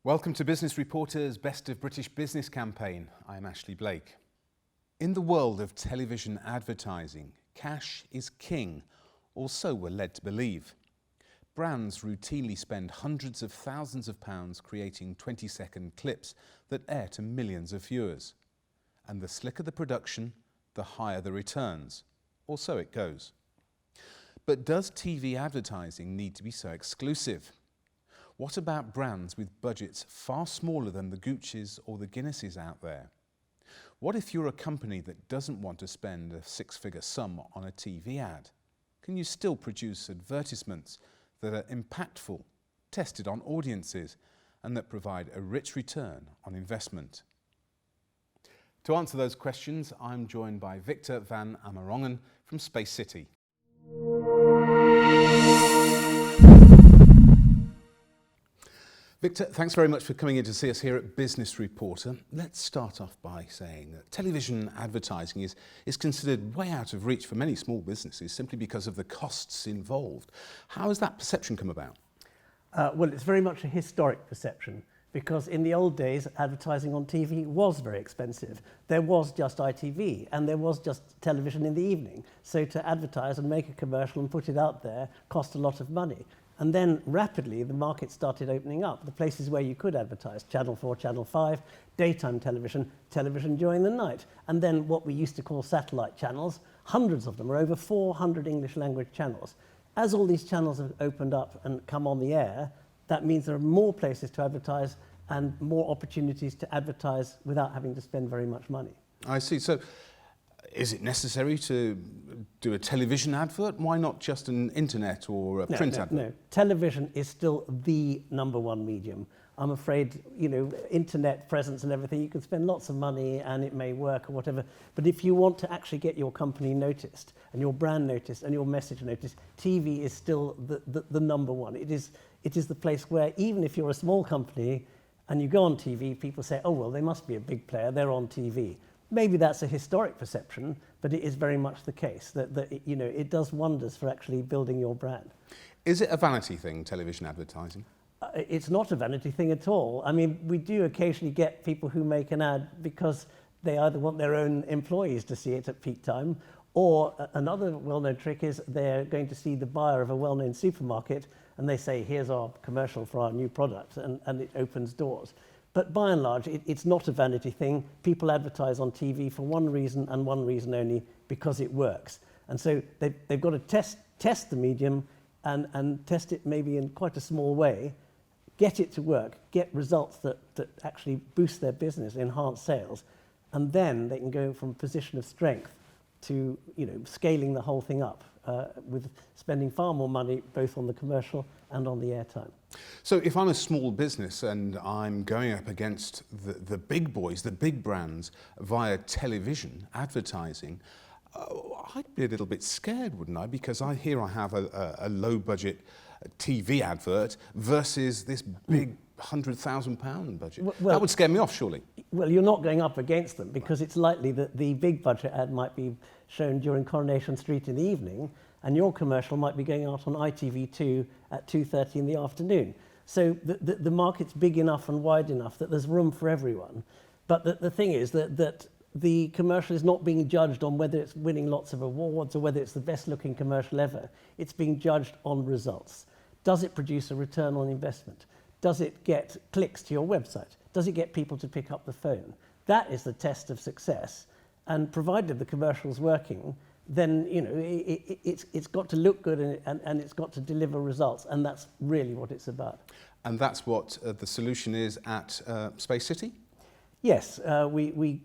Welcome to Business Reporter's Best of British Business campaign. I'm Ashley Blake. In the world of television advertising, cash is king, or so we're led to believe. Brands routinely spend hundreds of thousands of pounds creating 20-second clips that air to millions of viewers. And the slicker the production, the higher the returns, or so it goes. But does TV advertising need to be so exclusive? What about brands with budgets far smaller than the Guccis or the Guinnesses out there? What if you're a company that doesn't want to spend a six-figure sum on a TV ad? Can you still produce advertisements that are impactful, tested on audiences, and that provide a rich return on investment? To answer those questions, I'm joined by Victor van Amerongen from Space City. Victor, thanks very much for coming in to see us here at Business Reporter. Let's start off by saying that television advertising is considered way out of reach for many small businesses simply because of the costs involved. How has that perception come about? Well, it's very much a historic perception because in the old days, advertising on TV was very expensive. There was just ITV and there was just television in the evening. So to advertise and make a commercial and put it out there cost a lot of money. And then rapidly the market started opening up. The places where you could advertise, Channel 4, Channel 5, daytime television, television during the night. And then what we used to call satellite channels, hundreds of them, are over 400 English language channels. As all these channels have opened up and come on the air, that means there are more places to advertise and more opportunities to advertise without having to spend very much money. I see. So is it necessary to do a television advert? Why not just an internet or a print advert? No, television is still the number one medium. I'm afraid, internet presence and everything, you can spend lots of money and it may work or whatever. But if you want to actually get your company noticed and your brand noticed and your message noticed, TV is still the number one. It is the place where even if you're a small company and you go on TV, people say, oh, well, they must be a big player, they're on TV. Maybe that's a historic perception, but it is very much the case that it does wonders for actually building your brand. Is it a vanity thing, television advertising? It's not a vanity thing at all. I mean, we do occasionally get people who make an ad because they either want their own employees to see it at peak time, or another well-known trick is they're going to see the buyer of a well-known supermarket and they say, here's our commercial for our new product, and it opens doors. But by and large, it's not a vanity thing. People advertise on TV for one reason and one reason only, because it works. And so they've got to test the medium and test it maybe in quite a small way, get it to work, get results that actually boost their business, enhance sales, and then they can go from a position of strength to scaling the whole thing up with spending far more money both on the commercial and on the airtime. So if I'm a small business and I'm going up against the big boys, the big brands via television advertising, I'd be a little bit scared, wouldn't I? Because I have a low budget TV advert versus this big £100,000 budget. Well, that would scare me off, surely. Well, you're not going up against them because it's likely that the big budget ad might be shown during Coronation Street in the evening and your commercial might be going out on ITV2 at 2:30 in the afternoon. So the market's big enough and wide enough that there's room for everyone. But the thing is that the commercial is not being judged on whether it's winning lots of awards or whether it's the best looking commercial ever. It's being judged on results. Does it produce a return on investment? Does it get clicks to your website? Does it get people to pick up the phone? That is the test of success. And provided the commercial's working, then it's got to look good and it's got to deliver results. And that's really what it's about. And that's what the solution is at Space City? Yes, we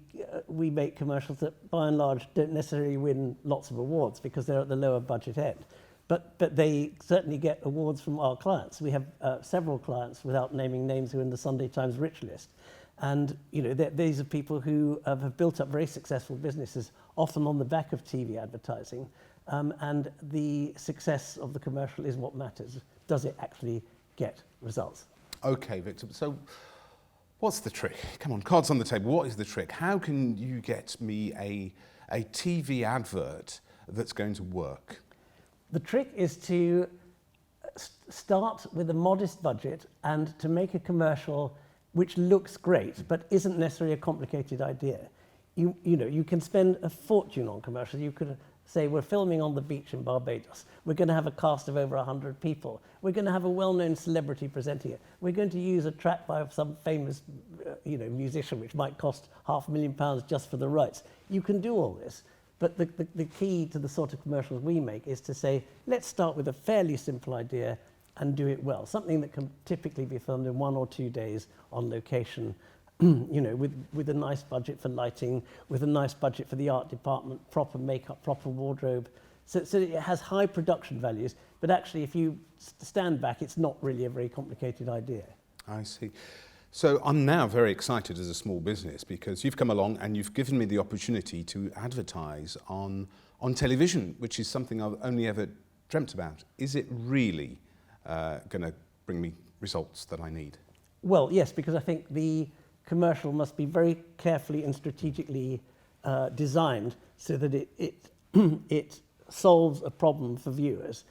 make commercials that by and large don't necessarily win lots of awards because they're at the lower budget end. But they certainly get awards from our clients. We have several clients, without naming names, who are in the Sunday Times Rich List. And these are people who have built up very successful businesses, often on the back of TV advertising. And the success of the commercial is what matters. Does it actually get results? Okay, Victor. So what's the trick? Come on, cards on the table. What is the trick? How can you get me a TV advert that's going to work? The trick is to start with a modest budget and to make a commercial which looks great, but isn't necessarily a complicated idea. You know, you can spend a fortune on commercials. You could say, we're filming on the beach in Barbados. We're going to have a cast of over 100 people. We're going to have a well-known celebrity presenting it. We're going to use a track by some famous musician, which might cost £500,000 just for the rights. You can do all this. But the key to the sort of commercials we make is to say, let's start with a fairly simple idea and do it well. Something that can typically be filmed in 1 or 2 days on location, you know, with a nice budget for lighting, with a nice budget for the art department, proper makeup, proper wardrobe. So it has high production values, but actually if you stand back, it's not really a very complicated idea. I see. So I'm now very excited as a small business because you've come along and you've given me the opportunity to advertise on television, which is something I've only ever dreamt about. Is it really going to bring me results that I need? Well, yes, because I think the commercial must be very carefully and strategically designed so that it solves a problem for viewers.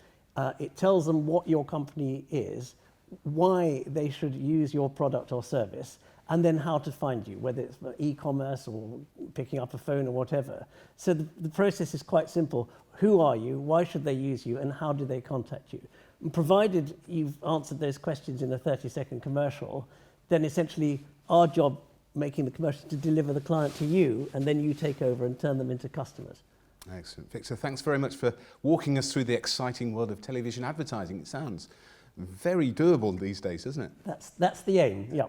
It tells them what your company is, why they should use your product or service, and then how to find you, whether it's e-commerce or picking up a phone or whatever. So the process is quite simple. Who are you? Why should they use you? And how do they contact you? And provided you've answered those questions in a 30-second commercial, then essentially our job making the commercial is to deliver the client to you, and then you take over and turn them into customers. Excellent. Victor, thanks very much for walking us through the exciting world of television advertising. It sounds very doable these days, doesn't it? That's the aim, yeah.